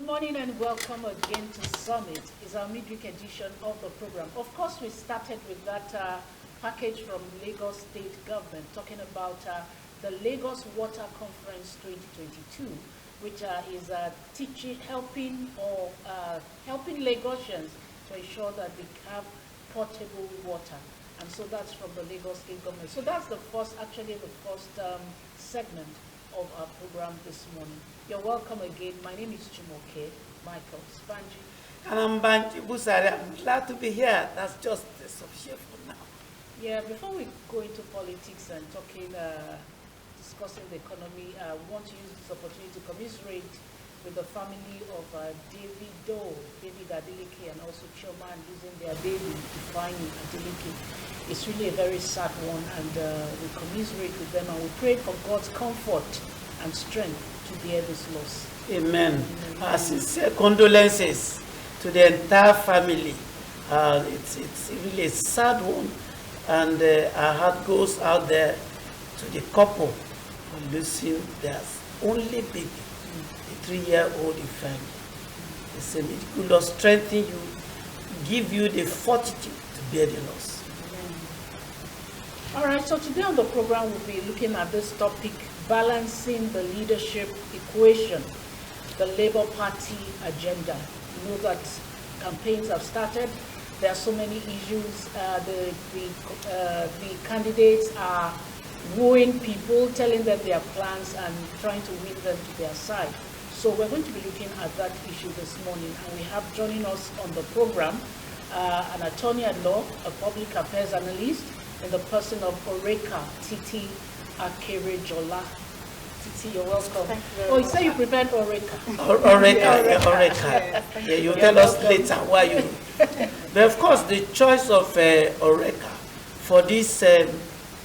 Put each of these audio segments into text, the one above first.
morning and welcome again to Summit. It's our midweek edition of the program. Of course, we started with that package from Lagos State Government talking about the Lagos Water Conference 2022, which is helping Lagosians to ensure that they have potable water. And so that's from the Lagos State Government. So that's the first segment of our program this morning. You're welcome again. My name is Jumoke Michael Spanji. And I'm Banji Busari. I'm glad to be here. That's just sufficient for now. Yeah, before we go into politics and discussing the economy, I want to use this opportunity to commiserate with the family of David Adeleke, and also Chioma, losing their baby, Ifeanyi Adeleke. It's really a very sad one, and we commiserate with them, and we pray for God's comfort and strength to bear this loss. Amen. Our sincere condolences to the entire family. It's really a sad one, and our heart goes out there to the couple for losing their only baby, a 3-year-old Ifeanyi. They say, may the good Lord strengthen you, give you the fortitude to bear the loss. All right, so today on the program, we'll be looking at this topic, balancing the leadership equation, the Labour Party agenda. You know that campaigns have started. There are so many issues. The candidates are wooing people, telling them their plans and trying to win them to their side. So we're going to be looking at that issue this morning. And we have joining us on the program an attorney at law, a public affairs analyst, in the person of Oreka Titi Akerejola. Titi, you're welcome. Thank you very much. You say you prepared Oreka. Oreka. Yeah, you tell us later why you. But of course, the choice of Oreka for this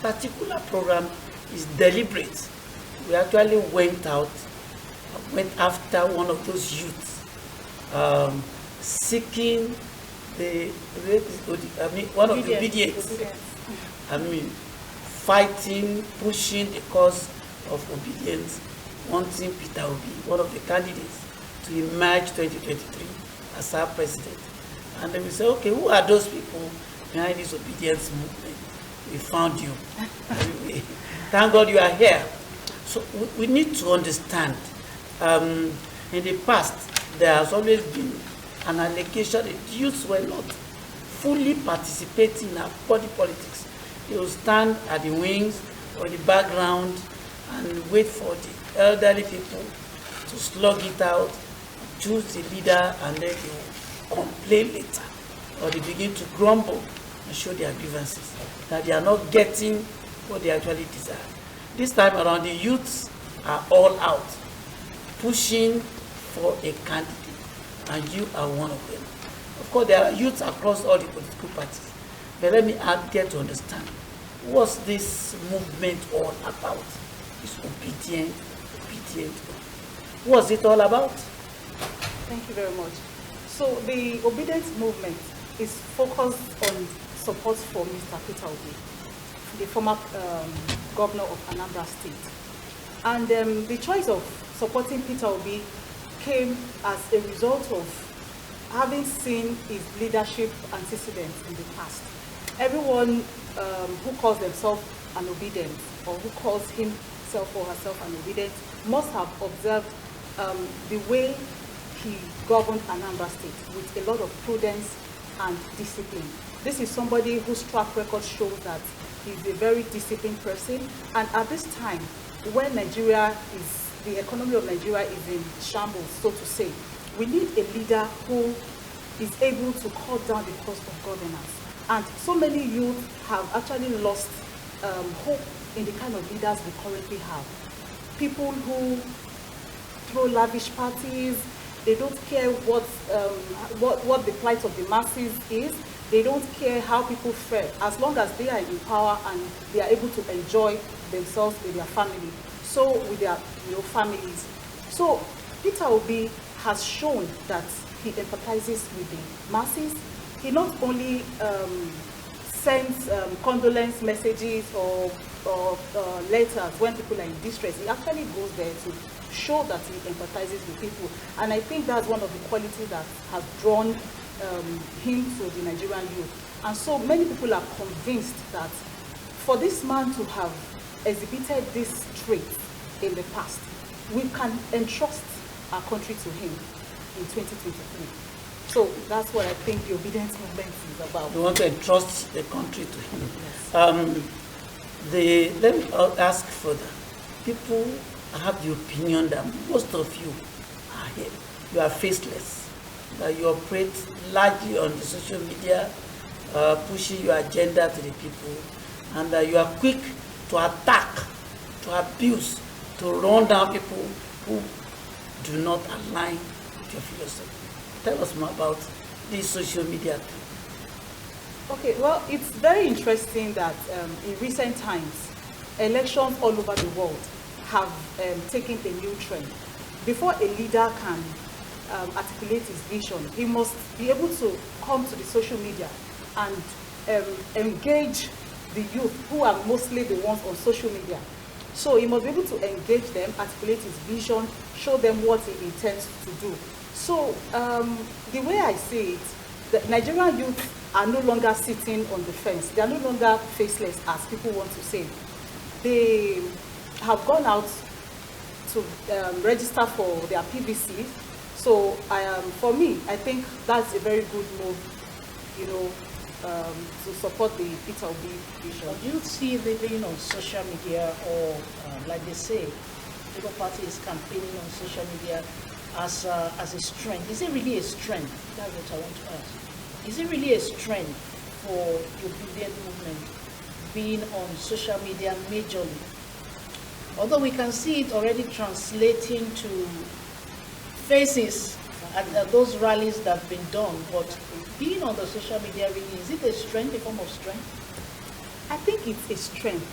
particular program is deliberate. We actually went after one of those youths seeking one of the obedience. Fighting, pushing the cause of obedience, wanting Peter Obi, one of the candidates, to emerge 2023 as our president. And then we say, okay, who are those people behind this obedience movement? We found you. Thank God you are here. So we need to understand, in the past, there has always been an allegation that youths were not fully participating in our body politics. They will stand at the wings or the background and wait for the elderly people to slug it out, choose the leader, and then they will complain later, or they begin to grumble and show their grievances, that they are not getting what they actually desire. This time around, the youths are all out, pushing for a candidate, and you are one of them. Of course, there are youths across all the political parties, but let me get to understand, what's this movement all about? This obedient. What's it all about? Thank you very much. So the obedience movement is focused on support for Mr. Peter Obi, the former governor of Anambra State. And the choice of supporting Peter Obi came as a result of having seen his leadership antecedents in the past. Everyone who calls themselves an obedient, or who calls himself or herself an obedient, must have observed the way he governed Anambra State with a lot of prudence and discipline. This is somebody whose track record shows that he's a very disciplined person. And at this time, when the economy of Nigeria is in shambles, so to say, we need a leader who is able to cut down the cost of governance. And so many youth have actually lost hope in the kind of leaders we currently have. People who throw lavish parties, they don't care what the plight of the masses is. They don't care how people fare, as long as they are in power and they are able to enjoy themselves with their family. So with their families. So Peter Obi has shown that he empathizes with the masses. He not only sends condolence messages or letters when people are in distress. He actually goes there to show that he empathizes with people. And I think that's one of the qualities that has drawn him to the Nigerian youth. And so many people are convinced that for this man to have exhibited this trait in the past, we can entrust our country to him in 2023. So that's what I think the obedience movement is about. We want to entrust the country to him. Yes. Let me ask further. People have the opinion that most of you are here. You are faceless. That you operate largely on the social media, pushing your agenda to the people, and that you are quick to attack, to abuse, to run down people who do not align with your philosophy. Tell us more about this social media thing. Okay, well, it's very interesting that in recent times, elections all over the world have taken a new trend. Before a leader can articulate his vision, he must be able to come to the social media and engage the youth, who are mostly the ones on social media. So he must be able to engage them, articulate his vision, show them what he intends to do. So the way I see it, the Nigerian youth are no longer sitting on the fence. They are no longer faceless, as people want to say. They have gone out to register for their PVC. So for me, I think that's a very good move, to support the Peter Obi vision. Do you see living on social media, or like they say, Labour Party is campaigning on social media as a strength? Is it really a strength? That's what I want to ask. Is it really a strength for the obedient movement being on social media majorly? Although we can see it already translating to faces at those rallies that have been done, but being on the social media really, is it a strength, a form of strength? I think it's a strength,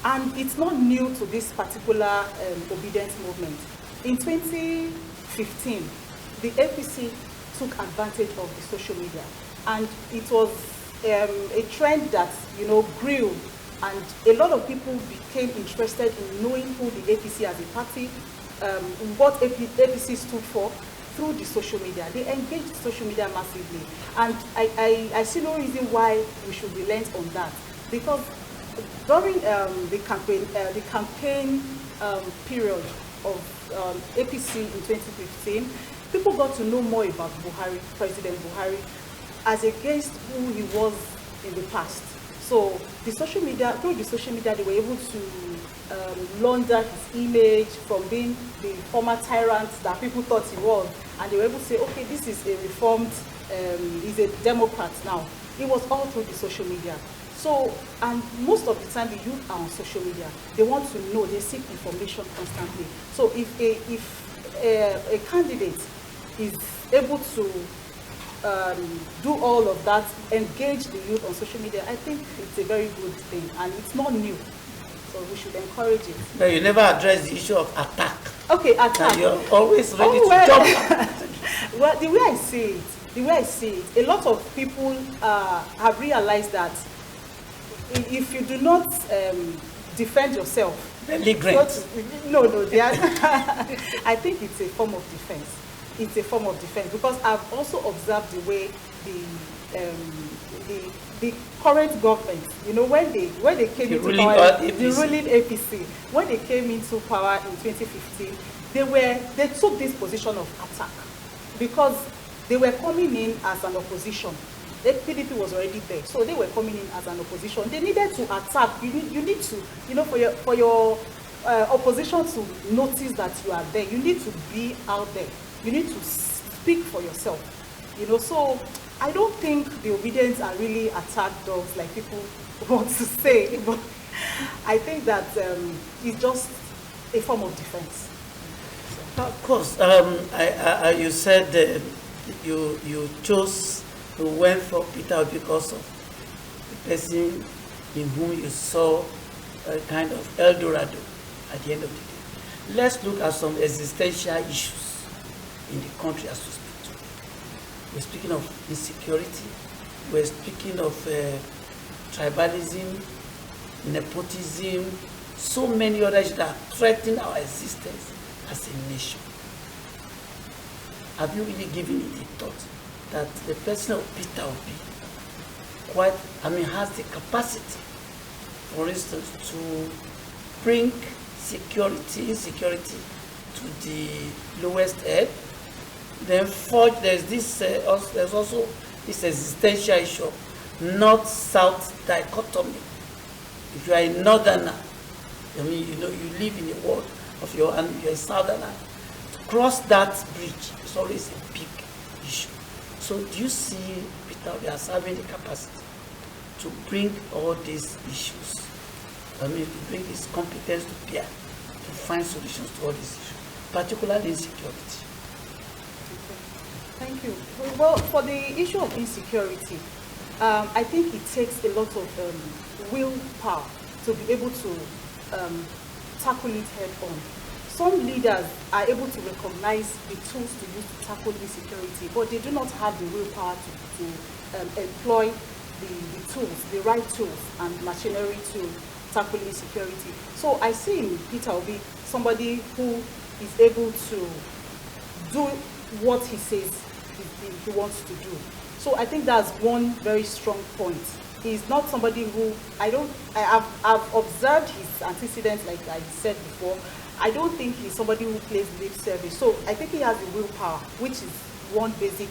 and it's not new to this particular obedience movement. In 2015, the APC took advantage of the social media, and it was a trend that grew, and a lot of people became interested in knowing who the APC as a party, what APC stood for, through the social media. They engaged social media massively, and I see no reason why we should relent on that, because during the campaign period of APC in 2015, people got to know more about Buhari, President Buhari, as against who he was in the past. So the social media, through the social media, they were able to launder his image from being the former tyrant that people thought he was, and they were able to say, okay, this is a reformed, he's a Democrat now. It was all through the social media. So, and most of the time the youth are on social media. They want to know, they seek information constantly. So if a candidate is able to do all of that, engage the youth on social media, I think it's a very good thing, and it's not new. So we should encourage it. But you never address the issue of attack. Okay, attack. Now you're always ready to jump. Well, the way I see it, a lot of people have realized that if you do not defend yourself, no, they are I think it's a form of defense. It's a form of defense, because I've also observed the way the current government, when they came into power, the ruling APC, when they came into power in 2015, they took this position of attack, because they were coming in as an opposition. The PDP was already there, so they were coming in as an opposition. They needed to attack. You need to, for your opposition to notice that you are there, you need to be out there. You need to speak for yourself. So I don't think the obedience are really attack dogs like people want to say, but I think that it's just a form of defense. Of course, you said you chose to went for Peter because of the person in whom you saw a kind of El Dorado at the end of the day. Let's look at some existential issues in the country as we speak today. We're speaking of insecurity, we're speaking of tribalism, nepotism, so many others that threaten our existence as a nation? Have you really given it a thought that the person of Peter Obi has the capacity, for instance, to bring insecurity to the lowest ebb? Then there's also this existential issue of north-south dichotomy. If you are a northerner, you live in a world of you're a southerner. To cross that bridge is always a big issue. So do you see Peter Obi as having the capacity to bring all these issues, to bring his competence to bear, to find solutions to all these issues, particularly insecurity? Thank you. Well, for the issue of insecurity, I think it takes a lot of willpower to be able to tackle it head on. Some leaders are able to recognize the tools to use to tackle insecurity, but they do not have the willpower to employ the tools, the right tools and machinery to tackle insecurity. So I see in Peter Obi somebody who is able to do what he says he wants to do. So I think that's one very strong point. He's not somebody who, I've observed his antecedents, like I said before. I don't think he's somebody who plays lip service. So I think he has the willpower, which is one basic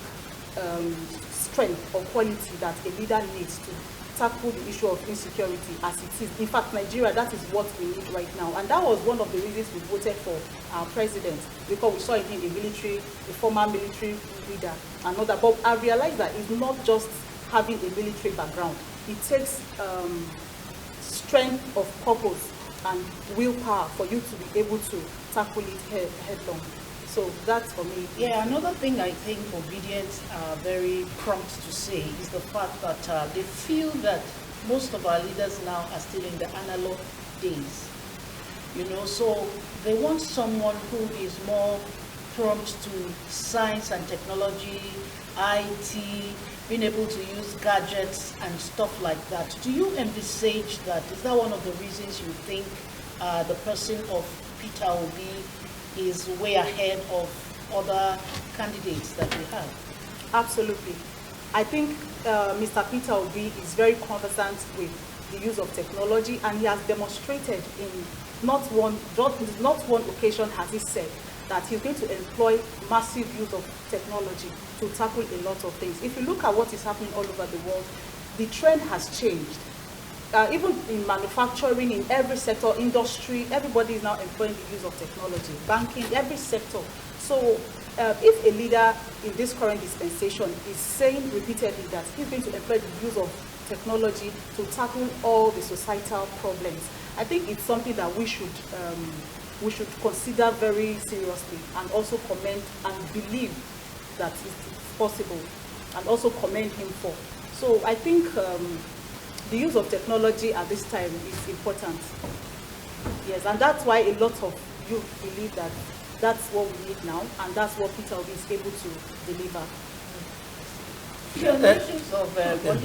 strength or quality that a leader needs to tackle the issue of insecurity as it is. In fact, Nigeria, that is what we need right now. And that was one of the reasons we voted for our president, because we saw in him a former military leader, another. But I realized that it's not just having a military background. It takes strength of purpose and willpower for you to be able to tackle it headlong. So that's for me. Yeah, another thing I think obedience are very prompt to say is the fact that they feel that most of our leaders now are still in the analog days. So they want someone who is more prompt to science and technology, IT, being able to use gadgets and stuff like that. Do you envisage that? Is that one of the reasons you think the person of Peter Obi is way ahead of other candidates that we have? Absolutely. I think Mr. Peter Obi is very conversant with the use of technology, and he has demonstrated in not one occasion has he said that he's going to employ massive use of technology to tackle a lot of things. If you look at what is happening all over the world, the trend has changed. Even in manufacturing, in every sector, industry, everybody is now employing the use of technology, banking, every sector. So if a leader in this current dispensation is saying repeatedly that he's going to employ the use of technology to tackle all the societal problems, I think it's something that we should consider very seriously, and also commend and believe that it's possible, and also commend him for. So I think the use of technology at this time is important. Yes, and that's why a lot of youth believe that that's what we need now, and that's what Peter Obi is able to deliver. Yeah, the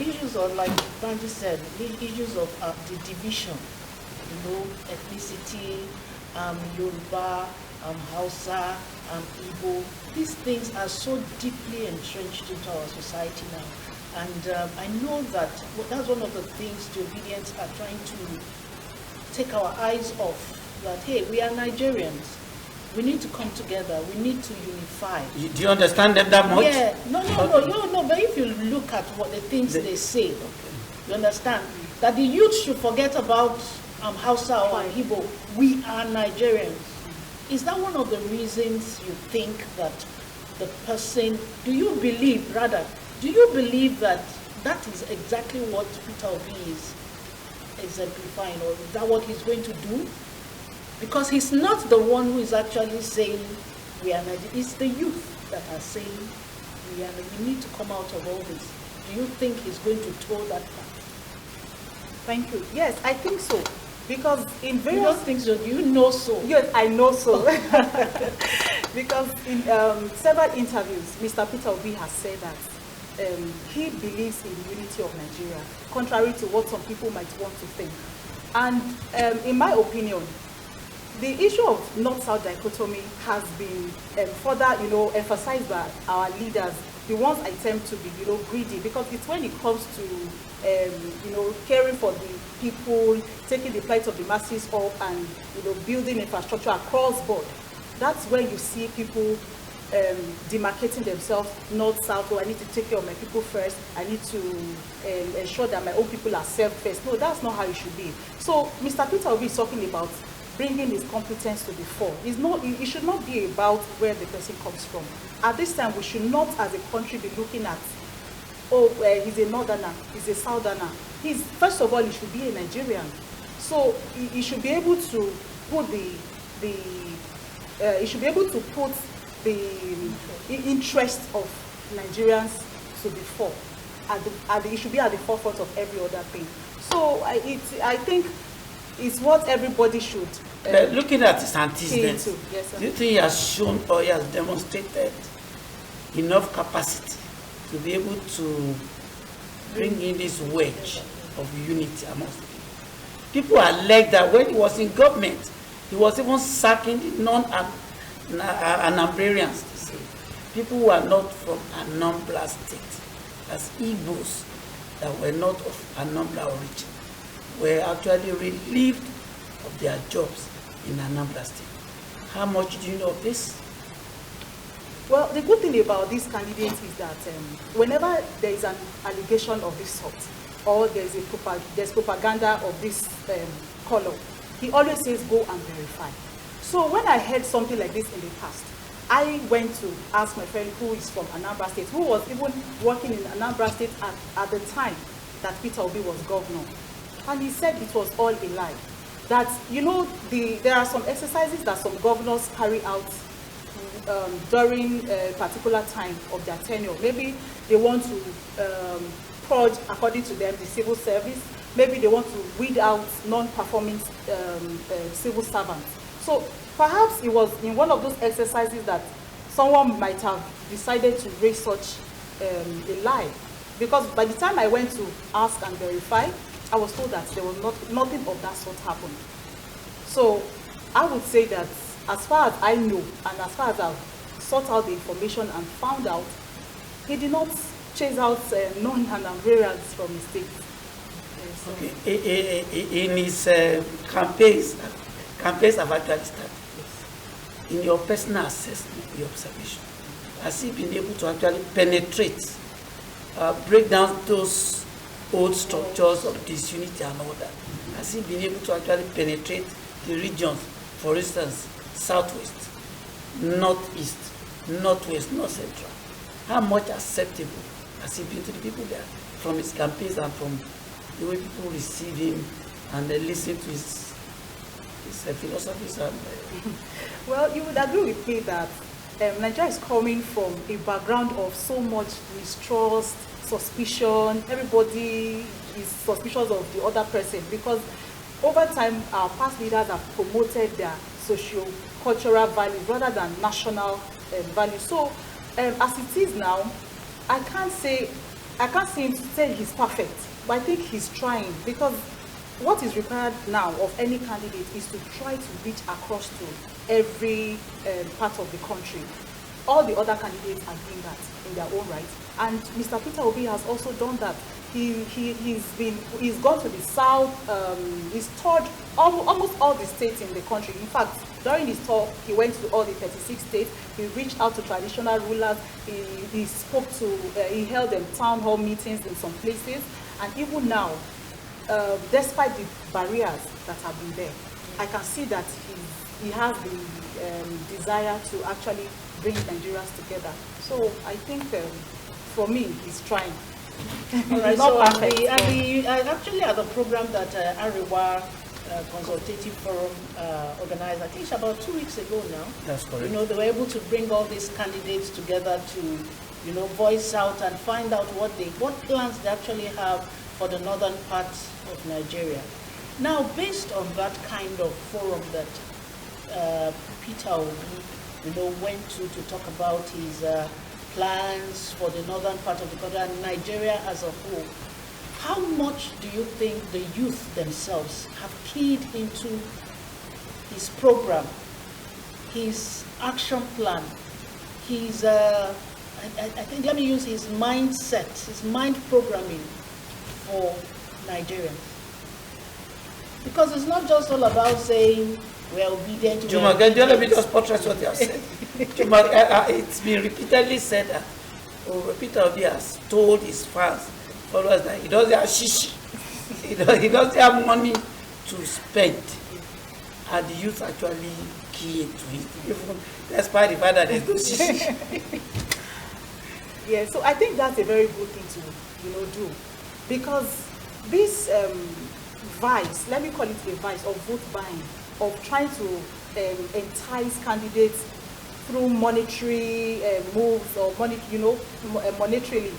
issues of, like Banji said, the issues of the division, ethnicity, Yoruba, Hausa, Igbo, these things are so deeply entrenched into our society now. And I know that that's one of the things the Obedience are trying to take our eyes off, that, hey, we are Nigerians. We need to come together. We need to unify. Do you understand them that much? Yeah. No. But if you look at what the things they say, you understand that the youth should forget about Hausa or Igbo. We are Nigerians. Is that one of the reasons you think that the person? Do you believe that that is exactly what Peter Obi is exemplifying, or is that what he's going to do? Because he's not the one who is actually saying we are Nigerians. It's the youth that are saying we need to come out of all this. Do you think he's going to toe that path? Thank you. Yes, I think so. Because in various... You don't think so? Do you know so? Yes, I know so. Because in several interviews, Mr. Peter Obi has said that he believes in the unity of Nigeria, contrary to what some people might want to think. And in my opinion, the issue of North-South dichotomy has been further, emphasized by our leaders, the ones attempt to be, greedy, because it's when it comes to, caring for the people, taking the plight of the masses up, and, building infrastructure across board. That's when you see people demarcating themselves north-south. Oh, I need to take care of my people first. I need to ensure that my own people are served first. No, that's not how it should be. So Mr. Peter Obi is talking about bringing his competence to the fore. It should not be about where the person comes from. At this time, we should not, as a country, be looking at, he's a northerner, he's a southerner. First of all, he should be a Nigerian. So he should be able to put he should be able to put the interest of Nigerians to the fore. It should be at the forefront of every other thing. So I think it's what everybody should. Looking at his antecedents, yes, do you think he has shown or he has demonstrated enough capacity to be able to bring in this wedge of unity amongst the people? People allege that when he was in government, he was even sacking the Anambrarians, to say. People who are not from Anambra State, as Igbos that were not of Anambra origin, were actually relieved of their jobs in Anambra State. How much do you know of this? Well, the good thing about these candidates is that whenever there is an allegation of this sort, or there's propaganda of this color, he always says, go and verify. So when I heard something like this in the past, I went to ask my friend who is from Anambra State, who was even working in Anambra State at the time that Peter Obi was governor. And he said it was all a lie. That, there are some exercises that some governors carry out during a particular time of their tenure. Maybe they want to purge, according to them, the civil service. Maybe they want to weed out non-performing civil servants. So perhaps it was in one of those exercises that someone might have decided to raise such a lie. Because by the time I went to ask and verify, I was told that there was nothing of that sort happened. So I would say that as far as I know, and as far as I've sought out the information and found out, he did not chase out non-Anambrarians from his state. Okay. In his campaigns have actually started. Yes. In your personal assessment, your observation, has he been able to actually penetrate, break down those old structures of disunity and all that? Has he been able to actually penetrate the regions, for instance, southwest, northeast, northwest, north central? How much acceptable has he been to the people there from his campaigns and from the way people receive him and they listen to his philosophies? Well, you would agree with me that Nigeria is coming from a background of so much mistrust, suspicion. Everybody is suspicious of the other person because over time our past leaders have promoted their socio-cultural values rather than national values. So as it is now, I can't say him to say he's perfect, but I think he's trying, because what is required now of any candidate is to try to reach across to every part of the country. All the other candidates are doing that in their own right, and Mr. Peter Obi has also done that. He's gone to the south. He's toured almost all the states in the country. In fact, during his tour, he went to all the 36 states. He reached out to traditional rulers. He spoke to. He held town hall meetings in some places, and even now, despite the barriers that have been there, I can see that he has the desire to actually bring Nigerians together. So I think for me, he's trying. All right, so actually at the program that Arewa Consultative Forum organized, I think it's about 2 weeks ago now. That's correct. They were able to bring all these candidates together to, voice out and find out what plans they actually have for the northern part of Nigeria. Now, based on that kind of forum that Peter Obi, went to talk about his plans for the northern part of the country and Nigeria as a whole, how much do you think the youth themselves have keyed into his program, his action plan, his, I think, let me use his mindset, his mind programming for Nigerians. Because it's not just all about saying we're obedient. Juma, can you let me just portray what you have said? Juma, it's been repeatedly said that Peter Obi has told his fans, followers, that he doesn't have shishi. He doesn't have money to spend. And the youth actually key into it. Even despite the fact that there's no shishi. Yeah, so I think that's a very good thing to, do. Because this vice, let me call it a vice, of vote buying, of trying to entice candidates through monetary moves or money, monetarily,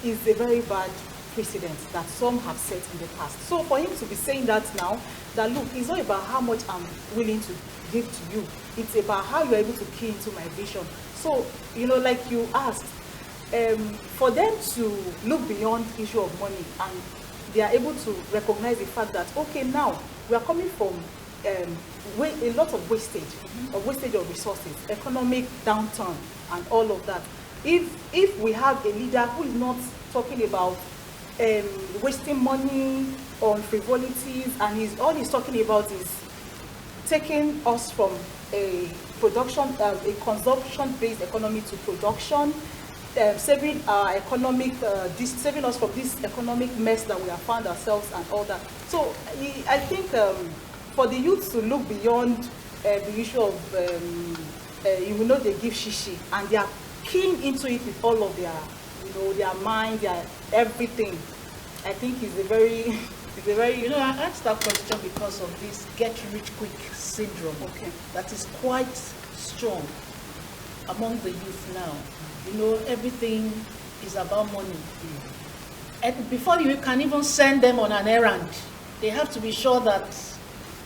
is a very bad precedent that some have set in the past. So for him to be saying that now, that look, it's not about how much I'm willing to give to you. It's about how you're able to key into my vision. So, like you asked, for them to look beyond issue of money, and they are able to recognize the fact that, okay, now we are coming from a lot of wastage, of resources, economic downturn, and all of that. If we have a leader who is not talking about wasting money on frivolities, and all he's talking about is taking us from a consumption-based economy to production, saving our saving us from this economic mess that we have found ourselves and all that. So I think for the youth to look beyond the issue of, they give shishi, and they are keen into it with all of their mind, their everything. I think is a very, I asked that question because of this get-rich-quick syndrome. Okay. That is quite strong among the youth now. Everything is about money. And before you can even send them on an errand, they have to be sure that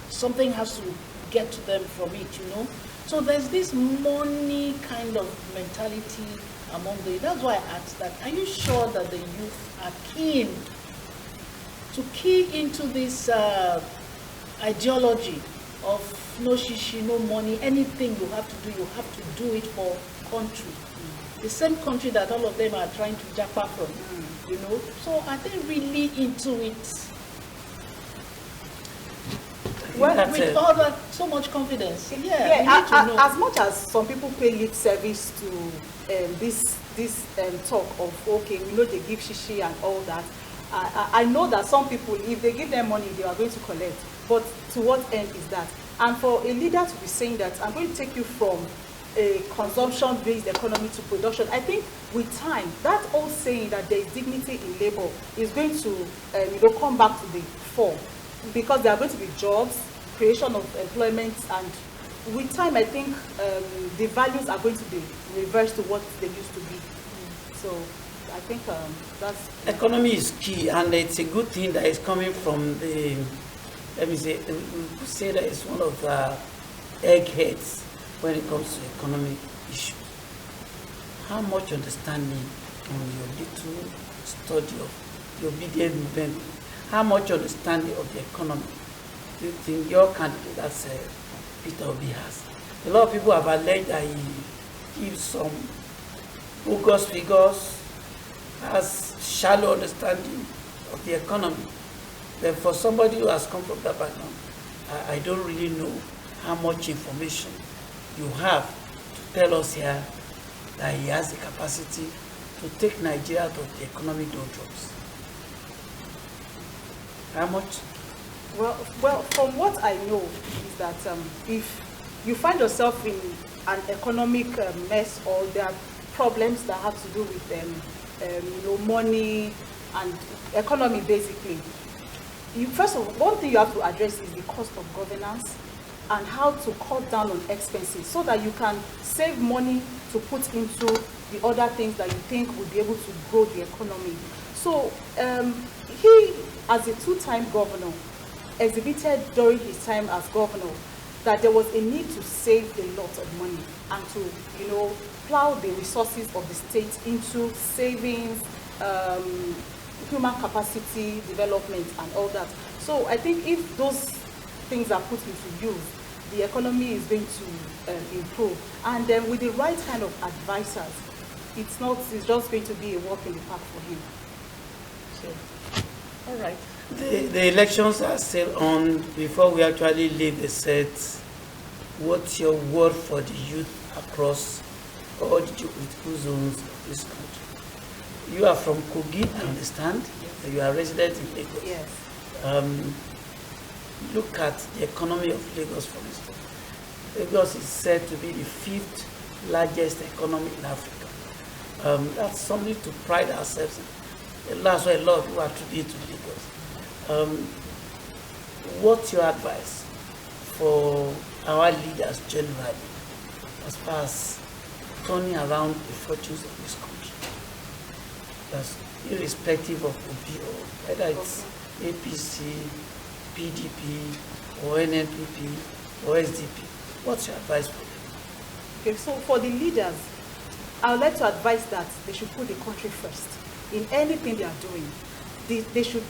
something has to get to them from it, So there's this money kind of mentality among the youth. That's why I asked that. Are you sure that the youth are keen to key into this ideology of no shishi, no money, anything you have to do it for country? The same country that all of them are trying to japa from, So are they really into it? Well, with all that, so much confidence. As much as some people pay lip service to this talk of, okay, they give shishi and all that, I know that some people, if they give them money, they are going to collect. But to what end is that? And for a leader to be saying that, I'm going to take you from a consumption-based economy to production, I think with time, that old saying that there is dignity in labor is going to come back to the fore, because there are going to be jobs, creation of employment, and with time, I think the values are going to be reversed to what they used to be. So I think that's... Economy is key, and it's a good thing that is coming from the, let me say, we could say that it's one of the eggheads when it comes to economic issues. How much understanding on your little study of the obedient movement, how much understanding of the economy do you think your candidate, that's Peter Obi, has? A lot of people have alleged that he gives some bogus figures, has shallow understanding of the economy. But for somebody who has come from that background, I don't really know how much information you have to tell us here that he has the capacity to take Nigeria out of the economic doldrums. How much? Well, from what I know is that if you find yourself in an economic mess, or there are problems that have to do with money and economy, basically, first of all, one thing you have to address is the cost of governance and how to cut down on expenses so that you can save money to put into the other things that you think would be able to grow the economy. So he, as a two-time governor, exhibited during his time as governor that there was a need to save a lot of money and to, plow the resources of the state into savings, human capacity development, and all that. So I think if those things are put into use, the economy is going to improve. And then with the right kind of advisors, it's just going to be a walk in the park for him. So, all right. The elections are still on. Before we actually leave the set, what's your word for the youth across all the geopolitical zones of this country? You are from Kogi, I understand. Yes. You are resident in Lagos. Yes. Look at the economy of Lagos, for instance. Lagos is said to be the 5th largest economy in Africa. That's something to pride ourselves in. That's why a lot of people attribute to Lagos. What's your advice for our leaders generally as far as turning around the fortunes of this country? That's irrespective of OPO, whether it's APC, PDP, or NNPP, or SDP. What's your advice for them? Okay, so for the leaders, I would like to advise that they should put the country first in anything they are doing. They should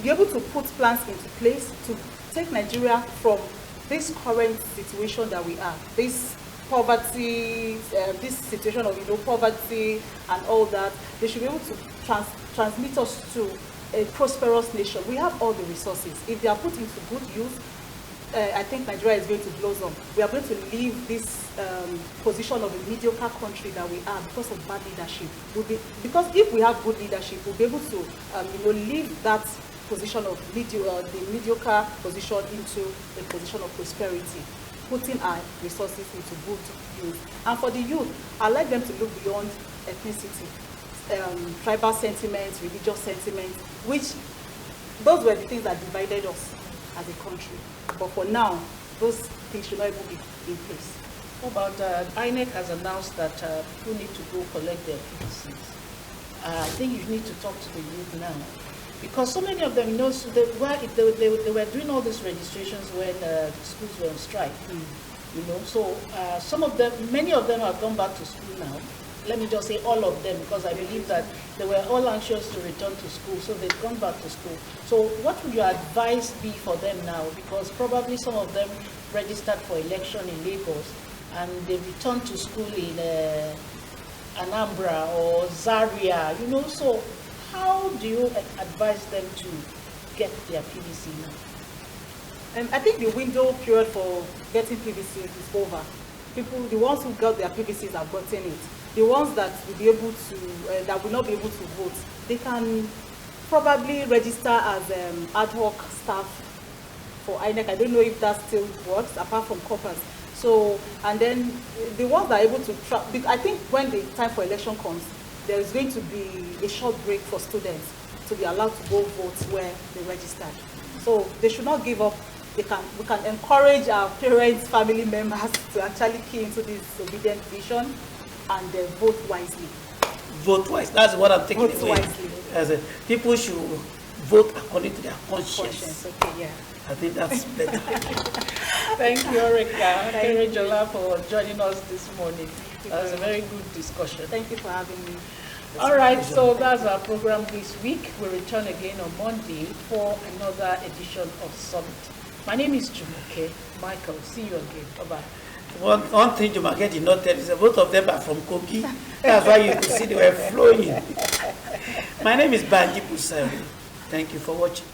be able to put plans into place to take Nigeria from this current situation that we are, this poverty, this situation of poverty and all that. They should be able to transmit us to a prosperous nation. We have all the resources. If they are put into good use, I think Nigeria is going to blossom. We are going to leave this position of a mediocre country that we are because of bad leadership. Because if we have good leadership, we'll be able to leave that position of the mediocre position into a position of prosperity, putting our resources into good use. And for the youth, I'd like them to look beyond ethnicity, tribal sentiments, religious sentiments, which those were the things that divided us as a country. But for now, those things should not even be in place. How about INEC has announced that people need to go collect their PVCs. I think you need to talk to the youth now, because so many of them, so they were doing all these registrations when schools were on strike. So some of them, many of them have gone back to school now. Let me just say all of them, because I believe that they were all anxious to return to school, so they've gone back to school. So what would your advice be for them now? Because probably some of them registered for election in Lagos, and they returned to school in Anambra or Zaria, so how do you advise them to get their PVC now? I think the window period for getting PVC is over. People, the ones who got their PVCs have gotten it. The ones that will be able to, that will not be able to vote, they can probably register as ad hoc staff for INEC. I don't know if that still works, apart from corpers. So, and then the ones that are able to, I think when the time for election comes, there is going to be a short break for students to be allowed to go vote where they registered. So they should not give up. We can encourage our parents, family members to actually key into this obedient vision and vote wisely. Vote wisely. That's what I'm taking vote away. Wisely. People should vote according to their conscience. Okay, yeah. I think that's better. Thank you, Oreka Kerejola, for joining us this morning. That was a very good discussion. Thank you for having me. All right, so that's our program this week. We'll return again on Monday for another edition of Summit. My name is Jumoke Michael. See you again. Bye-bye. One thing Jumoke did not tell is that both of them are from Kogi. That's why you could see they were flowing. My name is Banji Pusari. Thank you for watching.